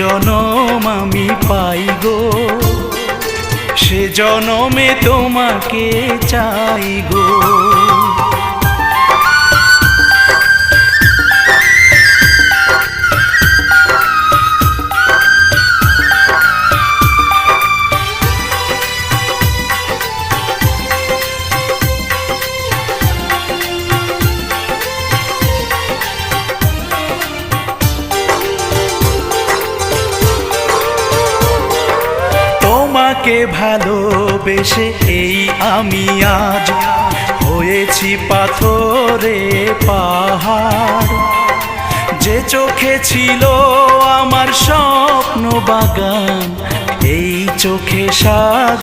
জনম আমি পাই গো, সে জনমে তোমাকে চাই গো। তোমাকে ভালোবেসে এই আমি আজ হয়েছি পাথরে পাহাড়। যে চোখে ছিল আমার স্বপ্ন বাগান, এই চোখে সাজ